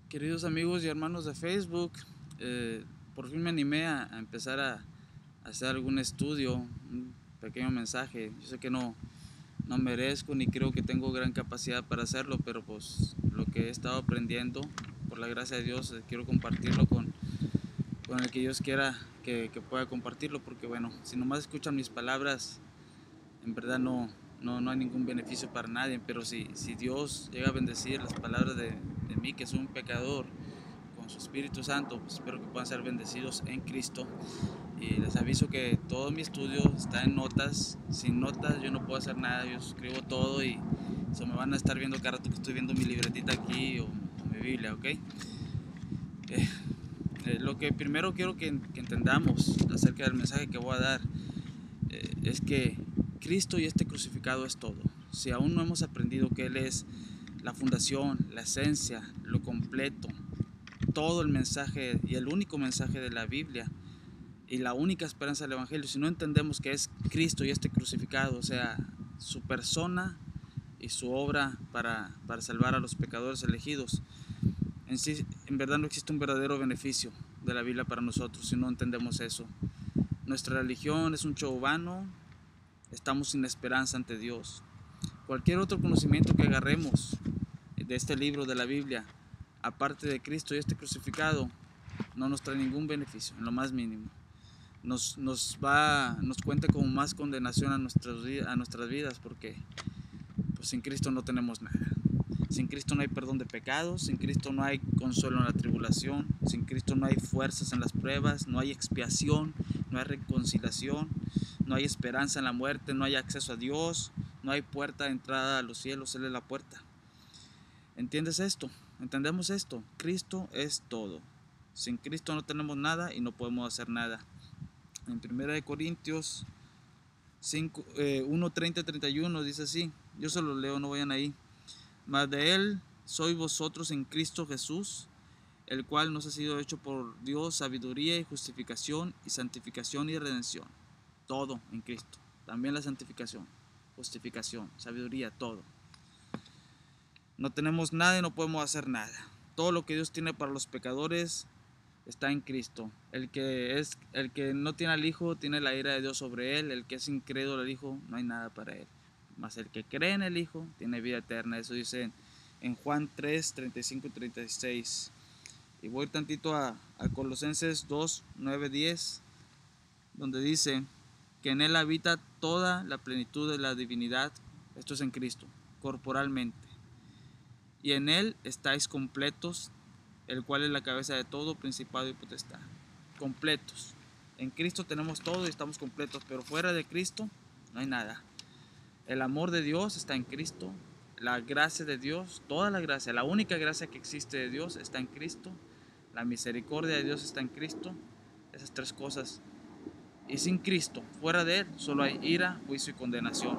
Queridos amigos y hermanos de Facebook, por fin me animé a empezar a hacer algún estudio, un pequeño mensaje. Yo sé que no merezco ni creo que tengo gran capacidad para hacerlo, pero pues lo que he estado aprendiendo, por la gracia de Dios, quiero compartirlo con el que Dios quiera que pueda compartirlo, porque bueno, si nomás escuchan mis palabras, en verdad no hay ningún beneficio para nadie, pero si Dios llega a bendecir las palabras de mí, que soy un pecador, con su Espíritu Santo, pues espero que puedan ser bendecidos en Cristo. Y les aviso que todo mi estudio está en notas. Sin notas yo no puedo hacer nada, yo escribo todo y eso me van a estar viendo cada rato que estoy viendo mi libretita aquí o mi Biblia, ¿ok? Lo que primero quiero que entendamos acerca del mensaje que voy a dar es que Cristo y este crucificado es todo. Si aún no hemos aprendido que Él es la fundación, la esencia, lo completo, todo el mensaje y el único mensaje de la Biblia y la única esperanza del Evangelio, si no entendemos que es Cristo y este crucificado, o sea, su persona y su obra para salvar a los pecadores elegidos, en verdad no existe un verdadero beneficio de la Biblia para nosotros si no entendemos eso. Nuestra religión es un show vano, estamos sin esperanza ante Dios. Cualquier otro conocimiento que agarremos de este libro de la Biblia, aparte de Cristo y este crucificado, no nos trae ningún beneficio, en lo más mínimo. Nos cuenta como más condenación a nuestras vidas, porque pues sin Cristo no tenemos nada. Sin Cristo no hay perdón de pecados, sin Cristo no hay consuelo en la tribulación, sin Cristo no hay fuerzas en las pruebas, no hay expiación, no hay reconciliación, no hay esperanza en la muerte, no hay acceso a Dios, no hay puerta de entrada a los cielos, Él es la puerta. ¿Entiendes esto? ¿Entendemos esto? Cristo es todo. Sin Cristo no tenemos nada y no podemos hacer nada. En 1 Corintios 5, 1, 30, 31 dice así, yo se lo leo, no vayan ahí. Mas de Él sois vosotros en Cristo Jesús, el cual nos ha sido hecho por Dios sabiduría y justificación y santificación y redención. Todo en Cristo. También la santificación, justificación, sabiduría, todo. No tenemos nada y no podemos hacer nada. Todo lo que Dios tiene para los pecadores está en Cristo. El que no tiene al Hijo tiene la ira de Dios sobre él. El que es incrédulo al Hijo, no hay nada para él. Mas el que cree en el Hijo tiene vida eterna. Eso dice en Juan 3, 35 y 36. Y voy tantito a Colosenses 2, 9, 10, donde dice que en él habita toda la plenitud de la divinidad. Esto es en Cristo, corporalmente. Y en él estáis completos, el cual es la cabeza de todo principado y potestad. Completos. En Cristo tenemos todo y estamos completos, pero fuera de Cristo no hay nada. El amor de Dios está en Cristo, la gracia de Dios, toda la gracia, la única gracia que existe de Dios está en Cristo, la misericordia de Dios está en Cristo, esas tres cosas. Y sin Cristo, fuera de Él, solo hay ira, juicio y condenación.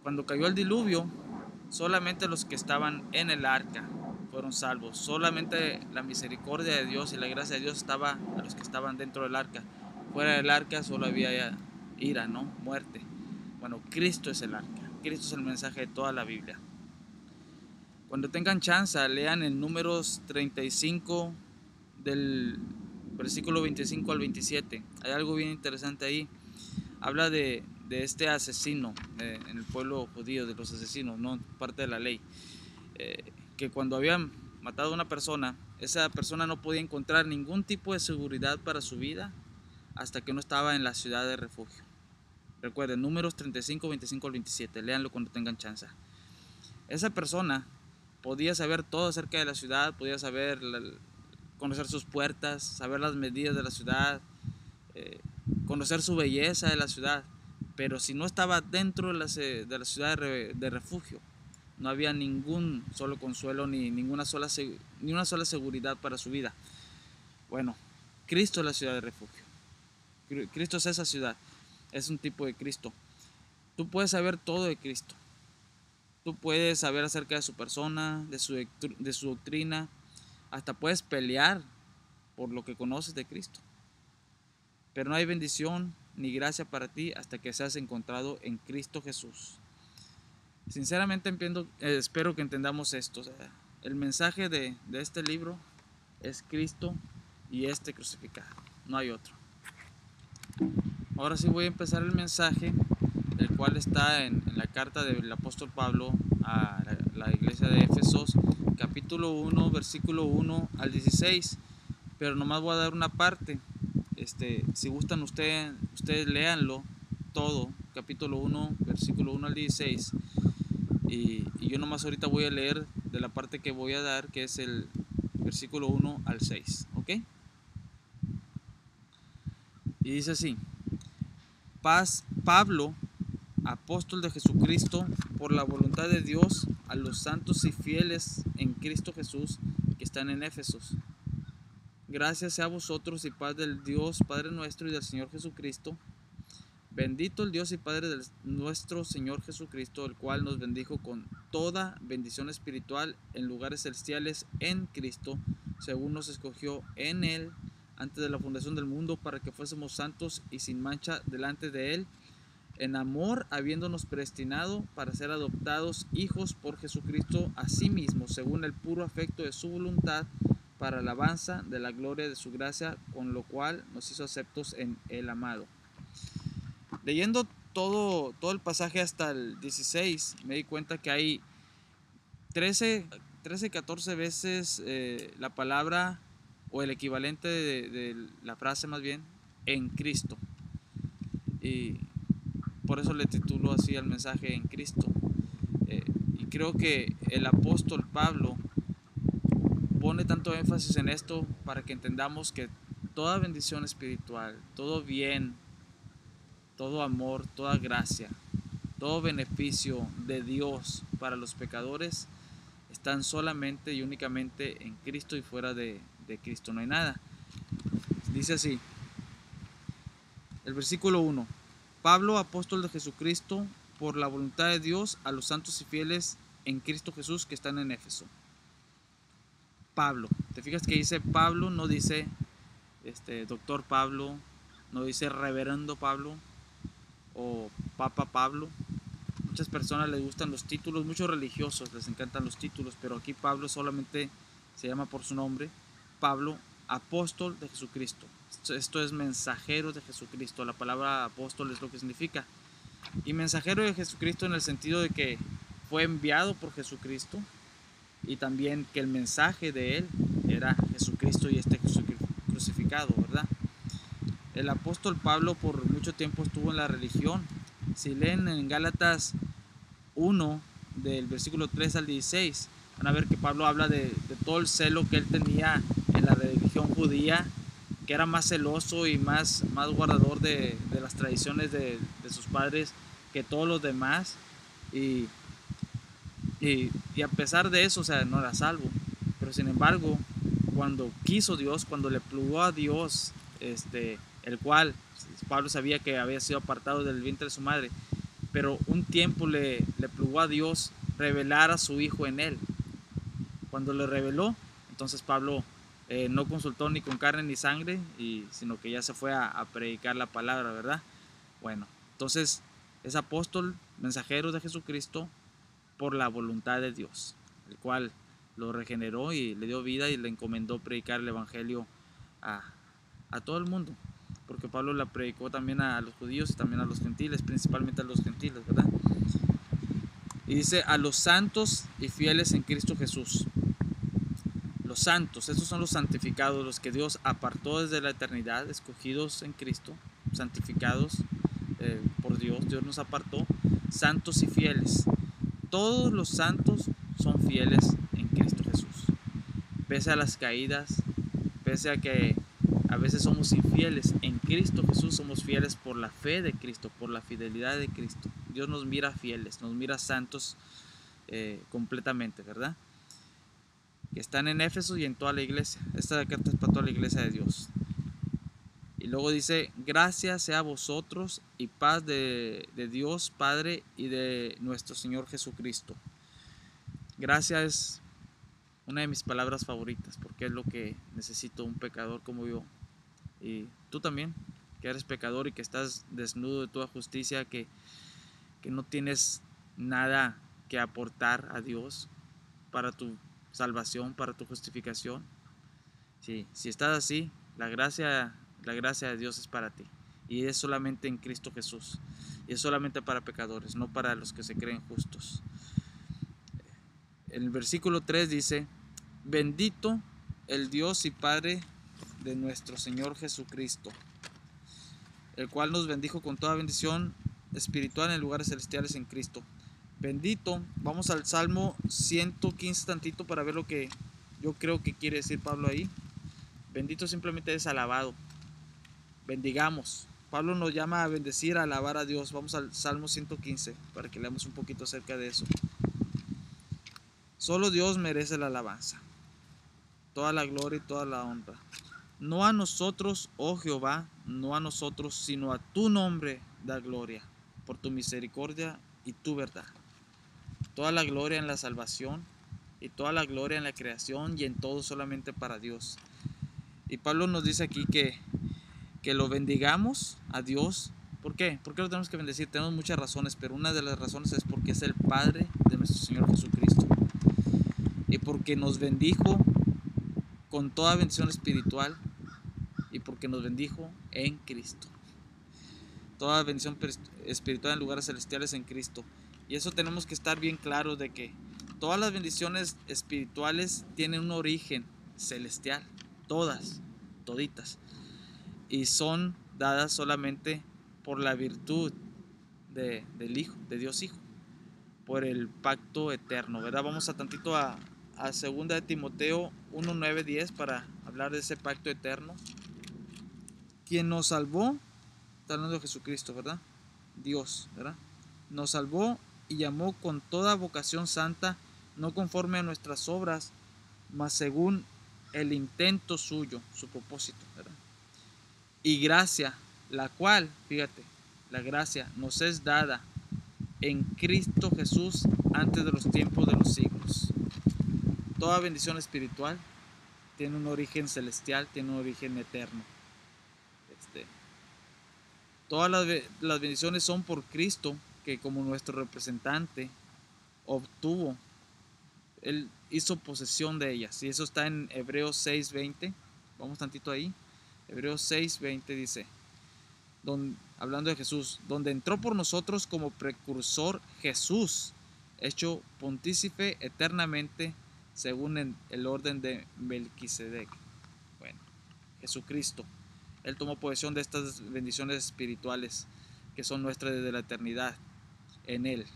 Cuando cayó el diluvio, solamente los que estaban en el arca fueron salvos. Solamente la misericordia de Dios y la gracia de Dios estaba a los que estaban dentro del arca. Fuera del arca solo había ira, ¿no? Muerte. Bueno, Cristo es el arca. Cristo es el mensaje de toda la Biblia. Cuando tengan chance, lean en Números 35 del versículo 25 al 27. Hay algo bien interesante ahí. Habla de este asesino en el pueblo judío, de los asesinos, no parte de la ley, que cuando habían matado a una persona, esa persona no podía encontrar ningún tipo de seguridad para su vida hasta que no estaba en la ciudad de refugio. Recuerden, Números 35, 25 al 27, léanlo cuando tengan chance. Esa persona podía saber todo acerca de la ciudad, podía saber, conocer sus puertas, saber las medidas de la ciudad, conocer su belleza de la ciudad, pero si no estaba dentro de la ciudad de refugio, no había ningún solo consuelo ni una sola seguridad para su vida. Bueno, Cristo es la ciudad de refugio. Cristo es esa ciudad, es un tipo de Cristo. Tú puedes saber todo de Cristo. Tú puedes saber acerca de su persona, de su doctrina, hasta puedes pelear por lo que conoces de Cristo. Pero no hay bendición ni gracia para ti hasta que seas encontrado en Cristo Jesús. Sinceramente espero que entendamos esto. O sea, el mensaje de este libro es Cristo y este crucificado, no hay otro. Ahora sí voy a empezar el mensaje, el cual está en la carta del apóstol Pablo a la iglesia de Éfesos, capítulo 1, versículo 1 al 16, pero nomás voy a dar una parte. Si gustan ustedes léanlo todo, capítulo 1, versículo 1 al 16, y yo nomás ahorita voy a leer de la parte que voy a dar, que es el versículo 1 al 6, ¿ok? Y dice así: Pablo, apóstol de Jesucristo, por la voluntad de Dios, a los santos y fieles en Cristo Jesús que están en Éfesos. Gracias sea a vosotros y paz del Dios Padre nuestro y del Señor Jesucristo. Bendito el Dios y Padre de nuestro Señor Jesucristo, el cual nos bendijo con toda bendición espiritual en lugares celestiales en Cristo, según nos escogió en Él antes de la fundación del mundo, para que fuésemos santos y sin mancha delante de Él, en amor, habiéndonos predestinado para ser adoptados hijos por Jesucristo a sí mismo, según el puro afecto de su voluntad, para alabanza de la gloria de su gracia, con lo cual nos hizo aceptos en el amado. Leyendo todo el pasaje hasta el 16, me di cuenta que hay 14 veces la palabra, o el equivalente de la frase más bien, en Cristo. Y por eso le titulo así al mensaje, en Cristo. Y creo que el apóstol Pablo pone tanto énfasis en esto para que entendamos que toda bendición espiritual, todo bien, todo amor, toda gracia, todo beneficio de Dios para los pecadores están solamente y únicamente en Cristo, y fuera de Cristo no hay nada. Dice así, el versículo 1: Pablo, apóstol de Jesucristo, por la voluntad de Dios, a los santos y fieles en Cristo Jesús que están en Éfeso. Pablo, te fijas que dice Pablo, no dice doctor Pablo, no dice reverendo Pablo o Papa Pablo. Muchas personas les gustan los títulos, muchos religiosos les encantan los títulos, pero aquí Pablo solamente se llama por su nombre, Pablo, apóstol de Jesucristo. Esto es mensajero de Jesucristo. La palabra apóstol es lo que significa. Y mensajero de Jesucristo en el sentido de que fue enviado por Jesucristo, y también que el mensaje de él era Jesucristo y este crucificado, ¿verdad? El apóstol Pablo por mucho tiempo estuvo en la religión. Si leen en Gálatas 1, del versículo 3 al 16, van a ver que Pablo habla de todo el celo que él tenía en la religión judía, que era más celoso y más guardador de las tradiciones de sus padres que todos los demás, y a pesar de eso, o sea, no era salvo. Pero sin embargo, cuando quiso Dios, cuando le plugó a Dios, el cual Pablo sabía que había sido apartado del vientre de su madre, pero un tiempo le plugó a Dios revelar a su hijo en él. Cuando le reveló, entonces Pablo no consultó ni con carne ni sangre, sino que ya se fue a predicar la palabra, ¿verdad? Bueno, entonces es apóstol, mensajero de Jesucristo por la voluntad de Dios, el cual lo regeneró y le dio vida y le encomendó predicar el evangelio a todo el mundo, porque Pablo la predicó también a los judíos y también a los gentiles, principalmente a los gentiles, ¿verdad? Y dice a los santos y fieles en Cristo Jesús. Los santos, estos son los santificados, los que Dios apartó desde la eternidad, escogidos en Cristo, santificados por Dios. Dios nos apartó, santos y fieles. Todos los santos son fieles en Cristo Jesús. Pese a las caídas, pese a que a veces somos infieles, en Cristo Jesús somos fieles por la fe de Cristo, por la fidelidad de Cristo. Dios nos mira fieles, nos mira santos completamente, ¿verdad? Que están en Éfeso y en toda la iglesia. Esta carta es para toda la iglesia de Dios. Y luego dice, gracias sea a vosotros y paz de Dios Padre y de nuestro Señor Jesucristo. Gracias es una de mis palabras favoritas, porque es lo que necesito un pecador como yo. Y tú también, que eres pecador y que estás desnudo de toda justicia, que no tienes nada que aportar a Dios para tu salvación, para tu justificación. Sí, si estás así, la gracia de Dios es para ti. Y es solamente en Cristo Jesús. Y es solamente para pecadores, no para los que se creen justos. El versículo 3 dice: bendito el Dios y Padre de nuestro Señor Jesucristo, el cual nos bendijo con toda bendición espiritual en lugares celestiales en Cristo. Bendito, vamos al Salmo 115 tantito para ver lo que yo creo que quiere decir Pablo ahí. Bendito simplemente es alabado. Bendigamos. Pablo nos llama a bendecir, a alabar a Dios. Vamos al Salmo 115 para que leamos un poquito acerca de eso. Solo Dios merece la alabanza, toda la gloria y toda la honra. No a nosotros, oh Jehová, no a nosotros, sino a tu nombre da gloria, por tu misericordia y tu verdad. Toda la gloria en la salvación y toda la gloria en la creación y en todo solamente para Dios. Y Pablo nos dice aquí que lo bendigamos a Dios. ¿Por qué? ¿Por qué lo tenemos que bendecir? Tenemos muchas razones, pero una de las razones es porque es el Padre de nuestro Señor Jesucristo. Y porque nos bendijo con toda bendición espiritual y porque nos bendijo en Cristo. Toda bendición espiritual en lugares celestiales en Cristo. Y eso tenemos que estar bien claros de que todas las bendiciones espirituales tienen un origen celestial. Todas, toditas. Y son dadas solamente por la virtud del Hijo, de Dios Hijo, por el pacto eterno, ¿verdad? Vamos a tantito a 2 de Timoteo 1, 9, 10 para hablar de ese pacto eterno. Quien nos salvó, está hablando de Jesucristo, ¿verdad? Dios, ¿verdad? Nos salvó y llamó con toda vocación santa, no conforme a nuestras obras, mas según el intento suyo, su propósito, ¿verdad? Y gracia, la cual, fíjate, la gracia nos es dada en Cristo Jesús antes de los tiempos de los siglos. Toda bendición espiritual tiene un origen celestial, tiene un origen eterno. Todas las bendiciones son por Cristo, que como nuestro representante obtuvo, Él hizo posesión de ellas. Y eso está en Hebreos 6:20. Vamos tantito ahí. Hebreos 6:20 dice, hablando de Jesús, donde entró por nosotros como precursor Jesús, hecho pontífice eternamente según el orden de Melquisedec. Bueno, Jesucristo, Él tomó posesión de estas bendiciones espirituales que son nuestras desde la eternidad en Él.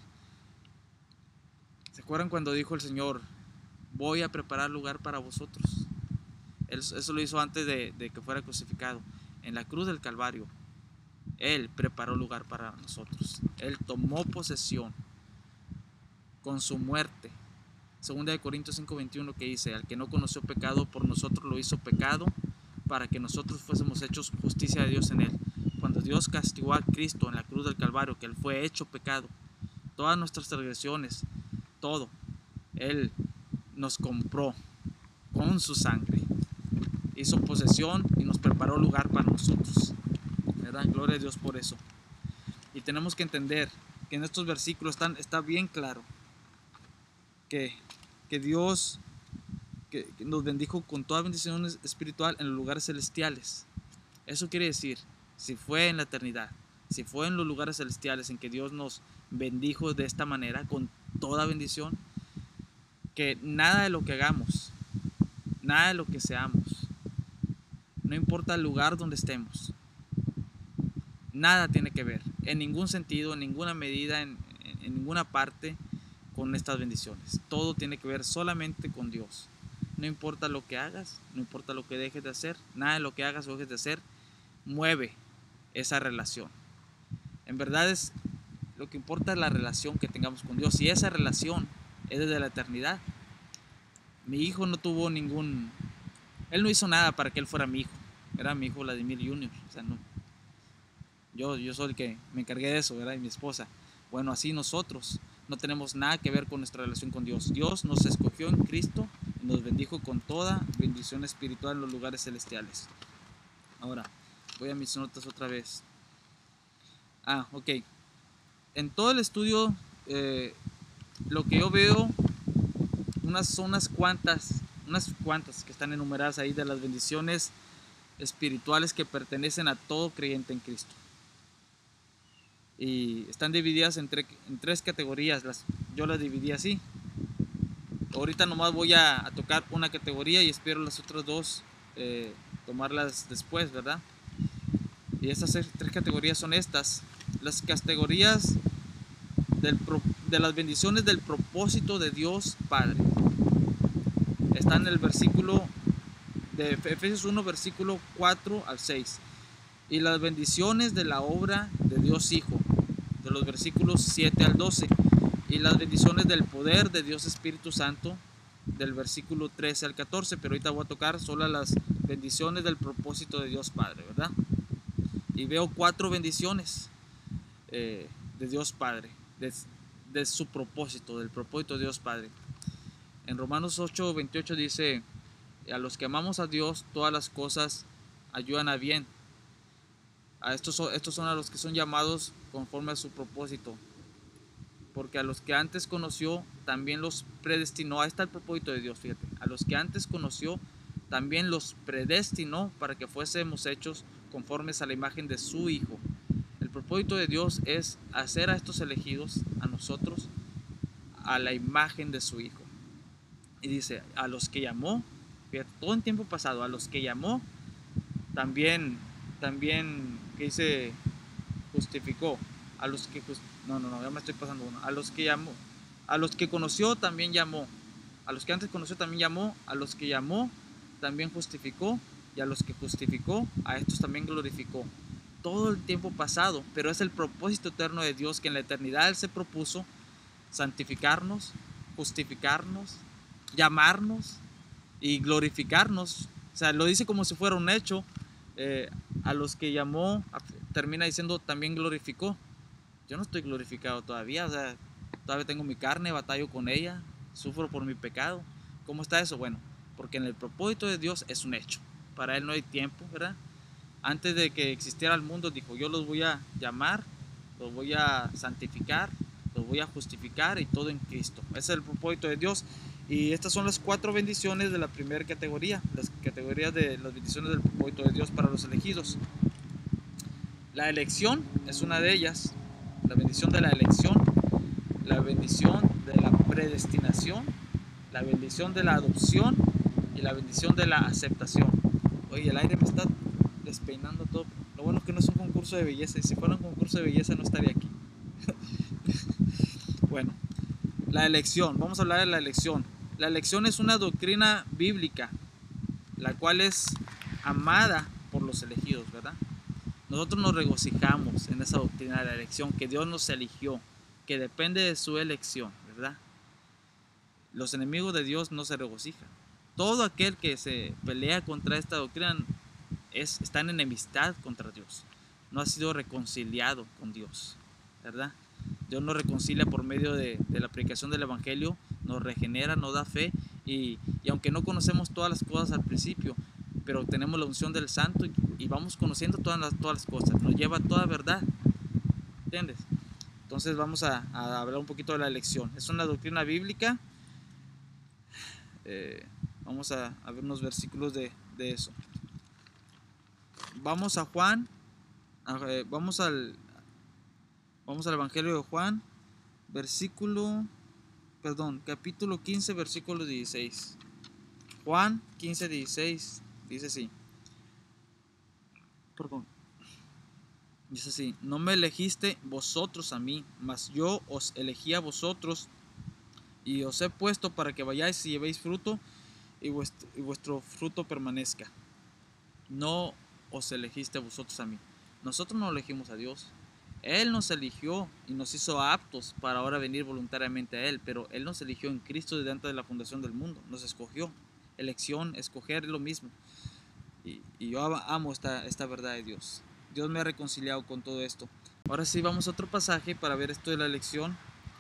¿Se acuerdan cuando dijo el Señor: voy a preparar lugar para vosotros? Eso lo hizo antes de que fuera crucificado. En la cruz del Calvario, Él preparó lugar para nosotros. Él tomó posesión con su muerte. 2 Corintios 5:21 que dice: al que no conoció pecado, por nosotros lo hizo pecado, para que nosotros fuésemos hechos justicia de Dios en Él. Cuando Dios castigó a Cristo en la cruz del Calvario, que Él fue hecho pecado, todas nuestras transgresiones, todo, Él nos compró con su sangre. Hizo posesión y nos preparó lugar para nosotros, ¿verdad? Gloria a Dios por eso. Y tenemos que entender que en estos versículos está bien claro que Dios que nos bendijo con toda bendición espiritual en los lugares celestiales. Eso quiere decir, si fue en la eternidad, si fue en los lugares celestiales en que Dios nos bendijo de esta manera, con toda bendición, que nada de lo que hagamos, nada de lo que seamos, no importa el lugar donde estemos, nada tiene que ver, en ningún sentido, en ninguna medida, en ninguna parte, con estas bendiciones. Todo tiene que ver solamente con Dios. No importa lo que hagas, no importa lo que dejes de hacer, nada de lo que hagas o dejes de hacer mueve esa relación. En verdad lo que importa es la relación que tengamos con Dios, y esa relación es desde la eternidad. Mi hijo no tuvo él no hizo nada para que él fuera mi hijo. Era mi hijo Vladimir Jr. O sea, no. Yo soy el que me encargué de eso, ¿verdad? Y mi esposa. Bueno, así nosotros no tenemos nada que ver con nuestra relación con Dios. Dios nos escogió en Cristo y nos bendijo con toda bendición espiritual en los lugares celestiales. Ahora, voy a mis notas otra vez. Ok. En todo el estudio, lo que yo veo, unas cuantas que están enumeradas ahí de las bendiciones espirituales que pertenecen a todo creyente en Cristo. Y están divididas en tres categorías. Yo las dividí así. Ahorita nomás voy a tocar una categoría y espero las otras dos tomarlas después, ¿verdad? Y estas tres categorías son estas. Las categorías de las bendiciones del propósito de Dios Padre. Está en el versículo de Efesios 1, versículo 4 al 6. Y las bendiciones de la obra de Dios Hijo, de los versículos 7 al 12. Y las bendiciones del poder de Dios Espíritu Santo, del versículo 13 al 14. Pero ahorita voy a tocar solo las bendiciones del propósito de Dios Padre, ¿verdad? Y veo 4 bendiciones de Dios Padre, de su propósito, del propósito de Dios Padre. En Romanos 8, 28 dice: a los que amamos a Dios, todas las cosas ayudan a bien. Estos son a los que son llamados conforme a su propósito. Porque a los que antes conoció, también los predestinó. Ahí está el propósito de Dios, fíjate. A los que antes conoció, también los predestinó para que fuésemos hechos conformes a la imagen de su Hijo. El propósito de Dios es hacer a estos elegidos, a nosotros, a la imagen de su Hijo. Y dice, a los que llamó, fíjate, todo en tiempo pasado, a los que llamó, también, que dice, justificó. A los que, ya me estoy pasando uno. A los que llamó, a los que conoció, también llamó. A los que antes conoció, también llamó. A los que llamó, también justificó. Y a los que justificó, a estos también glorificó. Todo el tiempo pasado, pero es el propósito eterno de Dios, que en la eternidad Él se propuso santificarnos, justificarnos, llamarnos y glorificarnos. O sea, lo dice como si fuera un hecho. A los que llamó, termina diciendo, también glorificó. Yo no estoy glorificado todavía, o sea, todavía tengo mi carne, batallo con ella, sufro por mi pecado. ¿Cómo está eso? Bueno, porque en el propósito de Dios es un hecho. Para Él no hay tiempo, ¿verdad? Antes de que existiera el mundo, dijo, yo los voy a llamar, los voy a santificar, los voy a justificar, y todo en Cristo. Ese es el propósito de Dios. Y estas son las 4 bendiciones de la primera categoría, las categorías de las bendiciones del propósito de Dios para los elegidos. La elección es una de ellas. La bendición de la elección, la bendición de la predestinación, la bendición de la adopción y la bendición de la aceptación. Oye, el aire me está despeinando todo. Lo bueno es que no es un concurso de belleza, y si fuera un concurso de belleza no estaría aquí. Bueno, la elección, vamos a hablar de la elección. La elección es una doctrina bíblica, la cual es amada por los elegidos, ¿verdad? Nosotros nos regocijamos en esa doctrina de la elección, que Dios nos eligió, que depende de su elección, ¿verdad? Los enemigos de Dios no se regocijan. Todo aquel que se pelea contra esta doctrina está en enemistad contra Dios. No ha sido reconciliado con Dios, ¿verdad? Dios nos reconcilia por medio de la predicación del Evangelio, nos regenera, nos da fe, y aunque no conocemos todas las cosas al principio, pero tenemos la unción del Santo y vamos conociendo todas las cosas, nos lleva a toda verdad, ¿entiendes? Entonces vamos a hablar un poquito de la elección. Es una doctrina bíblica. Vamos a ver unos versículos de eso. Vamos a Juan, vamos al Evangelio de Juan, capítulo 15, versículo 16. Juan 15, 16 dice así. Dice así: no me elegiste vosotros a mí, mas yo os elegí a vosotros, y os he puesto para que vayáis y llevéis fruto, y vuestro fruto permanezca. No os elegiste a vosotros a mí. Nosotros no elegimos a Dios. Él nos eligió y nos hizo aptos para ahora venir voluntariamente a Él, pero Él nos eligió en Cristo desde antes de la fundación del mundo. Nos escogió. Elección, escoger es lo mismo. Y yo amo esta verdad de Dios. Dios me ha reconciliado con todo esto. Ahora sí, vamos a otro pasaje para ver esto de la elección.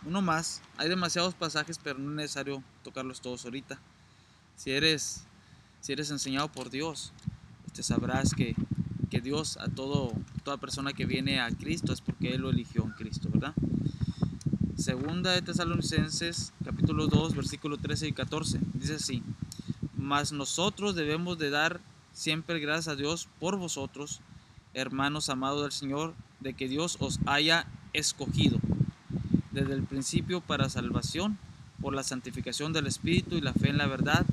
Uno más. Hay demasiados pasajes, pero no es necesario tocarlos todos ahorita. Si eres enseñado por Dios, sabrás que Dios toda persona que viene a Cristo es porque Él lo eligió en Cristo, ¿verdad? Segunda de Tesalonicenses, capítulo 2, versículo 13 y 14. Dice así: mas nosotros debemos de dar siempre gracias a Dios por vosotros, hermanos amados del Señor, de que Dios os haya escogido desde el principio para salvación, por la santificación del Espíritu y la fe en la verdad,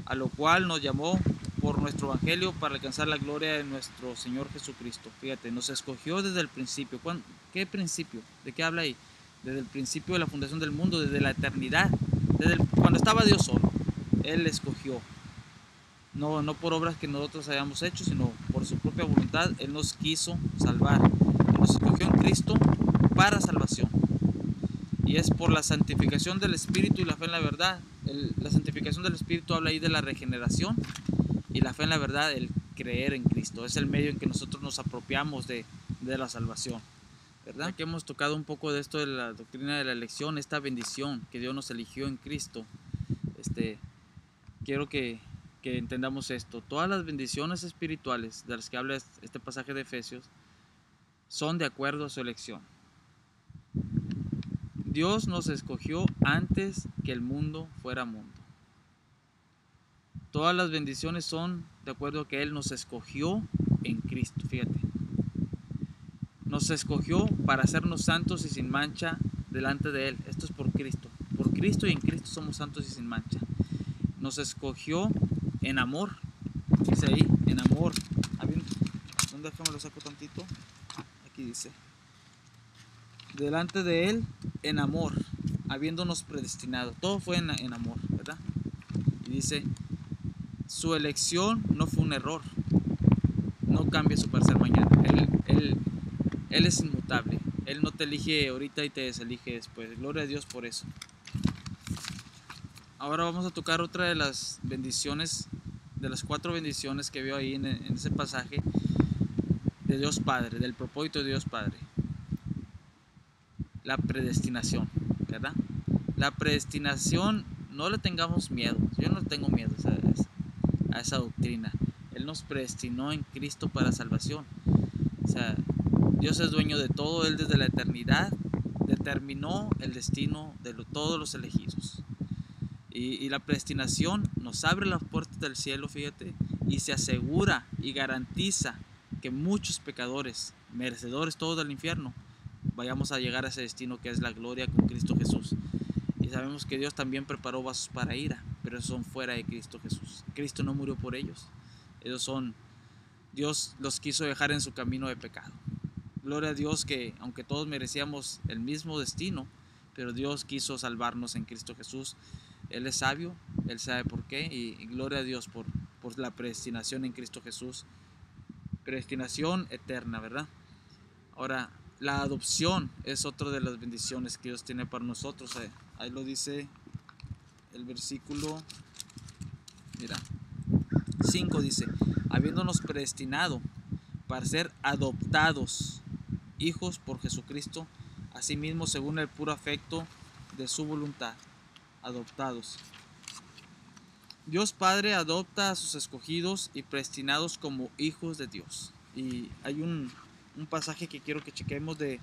a lo cual nos llamó por nuestro Evangelio para alcanzar la gloria de nuestro Señor Jesucristo. Fíjate, nos escogió desde el principio. ¿Qué principio? ¿De qué habla ahí? Desde el principio de la fundación del mundo, desde la eternidad, cuando estaba Dios solo. Él escogió. No por obras que nosotros hayamos hecho, sino por su propia voluntad. Él nos quiso salvar. Nos escogió en Cristo para salvación. Y es por la santificación del Espíritu y la fe en la verdad. La santificación del Espíritu habla ahí de la regeneración, y la fe en la verdad, el creer en Cristo. Es el medio en que nosotros nos apropiamos de la salvación, ¿verdad? Que hemos tocado un poco de esto de la doctrina de la elección, esta bendición que Dios nos eligió en Cristo. Quiero que entendamos esto. Todas las bendiciones espirituales de las que habla este pasaje de Efesios son de acuerdo a su elección. Dios nos escogió antes que el mundo fuera mundo. Todas las bendiciones son de acuerdo a que Él nos escogió en Cristo. Fíjate, nos escogió para hacernos santos y sin mancha delante de Él. Esto es por Cristo. Por Cristo y en Cristo somos santos y sin mancha. Nos escogió en amor. Dice ahí, en amor. ¿Dónde me lo saco tantito? Aquí dice: delante de Él en amor, habiéndonos predestinado. Todo fue en amor, ¿verdad? Y dice: su elección no fue un error. No cambia su parecer mañana. Él es inmutable. Él no te elige ahorita y te deselige después. Gloria a Dios por eso. Ahora vamos a tocar otra de las bendiciones, de las 4 bendiciones que veo ahí en ese pasaje de Dios Padre, del propósito de Dios Padre. La predestinación, ¿verdad? La predestinación, no le tengamos miedo. Yo no tengo miedo a esa doctrina. Él nos predestinó en Cristo para salvación. O sea, Dios es dueño de todo. Él desde la eternidad determinó el destino de todos los elegidos. Y la predestinación nos abre las puertas del cielo, fíjate, y se asegura y garantiza que muchos pecadores, merecedores todos del infierno, vayamos a llegar a ese destino que es la gloria con Cristo Jesús. Y sabemos que Dios también preparó vasos para ira, pero esos son fuera de Cristo Jesús. Cristo no murió por ellos. Dios los quiso dejar en su camino de pecado. Gloria a Dios que aunque todos merecíamos el mismo destino, pero Dios quiso salvarnos en Cristo Jesús. Él es sabio, Él sabe por qué, y gloria a Dios por la predestinación en Cristo Jesús. Predestinación eterna, ¿verdad? Ahora, la adopción es otra de las bendiciones que Dios tiene para nosotros. Ahí lo dice el versículo, mira, 5 dice: habiéndonos predestinado para ser adoptados hijos por Jesucristo, asimismo según el puro afecto de su voluntad. Adoptados. Dios Padre adopta a sus escogidos y predestinados como hijos de Dios. Y hay un pasaje que quiero que chequemos de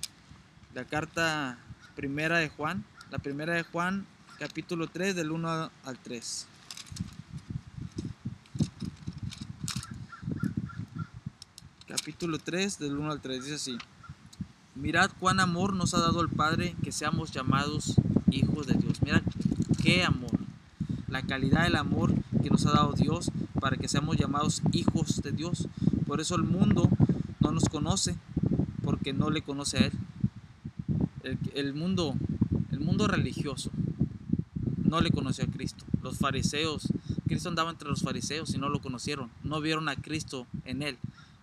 la carta primera de Juan. La primera de Juan, capítulo 3, del 1 al 3. Capítulo 3, del 1 al 3, dice así: mirad cuán amor nos ha dado el Padre, que seamos llamados hijos de Dios. Mirad qué amor, la calidad del amor que nos ha dado Dios para que seamos llamados hijos de Dios. Por eso el mundo no nos conoce, porque no le conoce a Él. El mundo religioso no le conoció a Cristo. Los fariseos, Cristo andaba entre los fariseos y no lo conocieron. No vieron a Cristo en Él,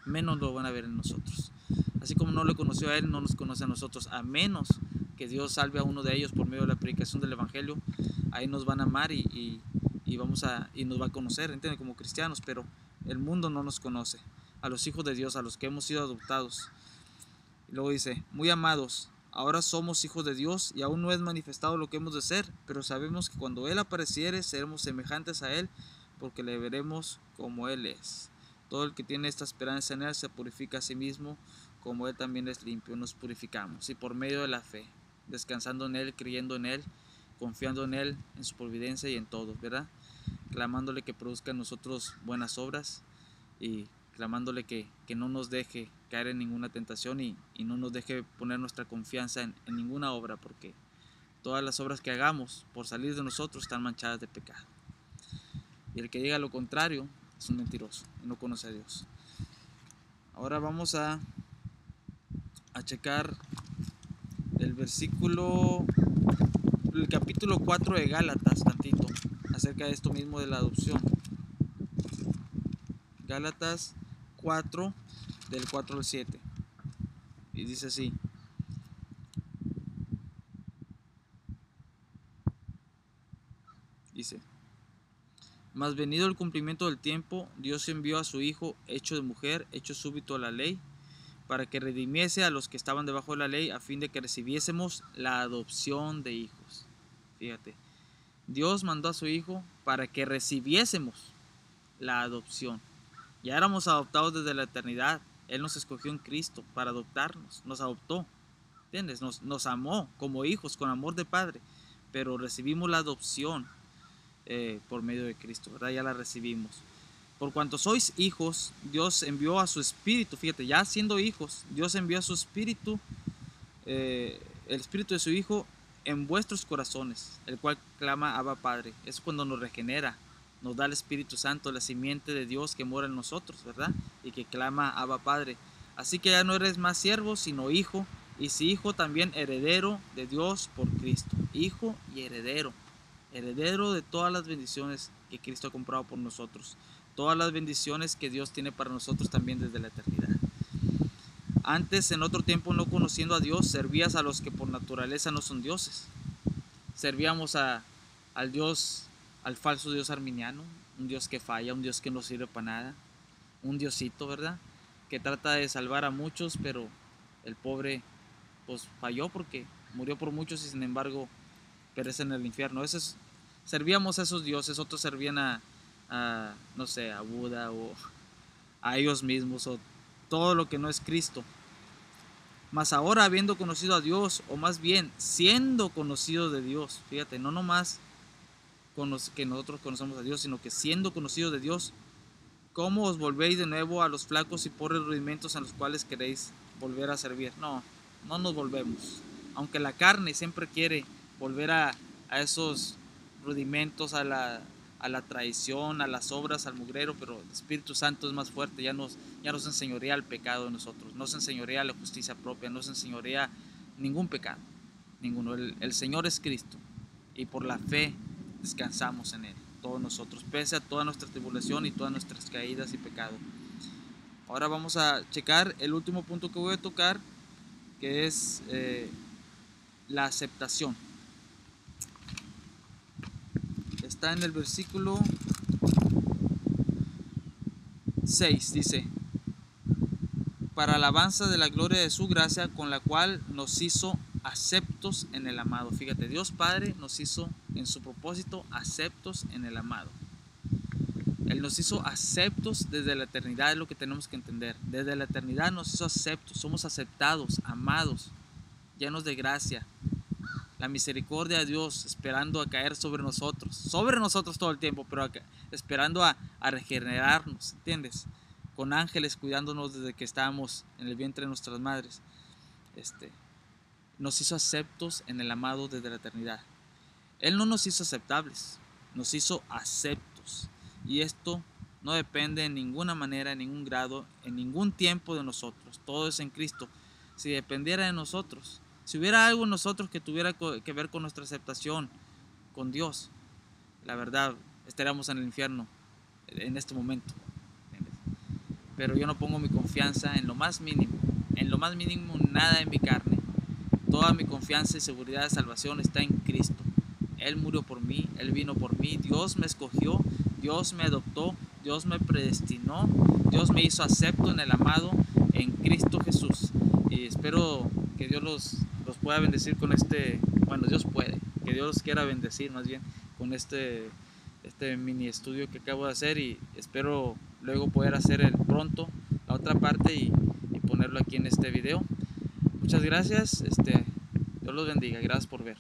menos lo van a ver en nosotros. Así como no le conoció a Él, no nos conoce a nosotros, a menos que Dios salve a uno de ellos por medio de la predicación del Evangelio. Ahí nos van a amar y nos va a conocer, ¿entienden? Como cristianos, pero el mundo no nos conoce. A los hijos de Dios, a los que hemos sido adoptados. Y luego dice: muy amados, ahora somos hijos de Dios y aún no es manifestado lo que hemos de ser, pero sabemos que cuando Él apareciere seremos semejantes a Él, porque le veremos como Él es. Todo el que tiene esta esperanza en Él se purifica a sí mismo, como Él también es limpio. Nos purificamos y por medio de la fe. descansando en Él, creyendo en Él, confiando en Él, en su providencia y en todo, ¿verdad? Clamándole que produzca en nosotros buenas obras y clamándole que no nos deje caer en ninguna tentación y no nos deje poner nuestra confianza en ninguna obra, porque todas las obras que hagamos por salir de nosotros están manchadas de pecado. Y el que diga lo contrario es un mentiroso y no conoce a Dios. Ahora vamos a checar el capítulo 4 de Gálatas tantito, acerca de esto mismo de la adopción. Gálatas 4, del 4 al 7. Y dice así: mas venido el cumplimiento del tiempo, Dios envió a su Hijo, hecho de mujer, hecho súbito a la ley, para que redimiese a los que estaban debajo de la ley, a fin de que recibiésemos la adopción de hijos. Fíjate, Dios mandó a su Hijo para que recibiésemos la adopción. Ya éramos adoptados desde la eternidad. Él nos escogió en Cristo para adoptarnos, nos adoptó, ¿entiendes? Nos amó como hijos, con amor de Padre, pero recibimos la adopción por medio de Cristo, ¿verdad? Ya la recibimos. Por cuanto sois hijos, Dios envió a su Espíritu, fíjate, ya siendo hijos, Dios envió a su Espíritu, el Espíritu de su Hijo en vuestros corazones, el cual clama Abba Padre. Es cuando nos regenera, nos da el Espíritu Santo, la simiente de Dios que mora en nosotros, ¿verdad? Y que clama Abba Padre. Así que ya no eres más siervo, sino hijo, y si hijo, también heredero de Dios por Cristo. Hijo y heredero de todas las bendiciones que Cristo ha comprado por nosotros, todas las bendiciones que Dios tiene para nosotros también desde la eternidad. Antes, en otro tiempo, no conociendo a Dios, servías a los que por naturaleza no son dioses. Servíamos al falso Dios arminiano, un Dios que falla, un Dios que no sirve para nada, un Diosito, ¿verdad? Que trata de salvar a muchos, pero el pobre pues falló porque murió por muchos y sin embargo perece en el infierno. Servíamos a esos dioses, otros servían no sé, a Buda o a ellos mismos o todo lo que no es Cristo. Mas ahora, habiendo conocido a Dios, o más bien siendo conocidos de Dios, fíjate, no nomás que nosotros conocemos a Dios, sino que siendo conocidos de Dios, ¿cómo os volvéis de nuevo a los flacos y pobres rudimentos a los cuales queréis volver a servir? No nos volvemos. Aunque la carne siempre quiere volver a esos rudimentos, a la traición, a las obras, al mugrero, pero el Espíritu Santo es más fuerte, ya nos enseñorea el pecado de nosotros, nos enseñorea la justicia propia, nos enseñorea ningún pecado, ninguno. El Señor es Cristo y por la fe descansamos en Él, todos nosotros, pese a toda nuestra tribulación y todas nuestras caídas y pecado. Ahora vamos a checar el último punto que voy a tocar, que es la aceptación. Está en el versículo 6, dice: para alabanza de la gloria de su gracia, con la cual nos hizo aceptos en el amado. Fíjate, Dios Padre nos hizo en su propósito aceptos en el amado. Él nos hizo aceptos desde la eternidad, es lo que tenemos que entender. Desde la eternidad nos hizo aceptos, somos aceptados, amados, llenos de gracia. La misericordia de Dios esperando a caer sobre nosotros todo el tiempo, pero esperando a regenerarnos, ¿entiendes? Con ángeles cuidándonos desde que estábamos en el vientre de nuestras madres. Nos hizo aceptos en el amado desde la eternidad. Él no nos hizo aceptables, nos hizo aceptos. Y esto no depende en ninguna manera, en ningún grado, en ningún tiempo de nosotros. Todo es en Cristo. Si dependiera de nosotros, si hubiera algo en nosotros que tuviera que ver con nuestra aceptación con Dios, la verdad, estaríamos en el infierno en este momento. Pero yo no pongo mi confianza en lo más mínimo, nada en mi carne. Toda mi confianza y seguridad de salvación está en Cristo. Él murió por mí, Él vino por mí, Dios me escogió, Dios me adoptó, Dios me predestinó, Dios me hizo acepto en el amado, en Cristo Jesús. Y espero que Dios los pueda bendecir con Dios puede, que Dios los quiera bendecir más bien con este mini estudio que acabo de hacer, y espero luego poder hacer pronto la otra parte y ponerlo aquí en este video. Muchas gracias, Dios los bendiga. Gracias por ver.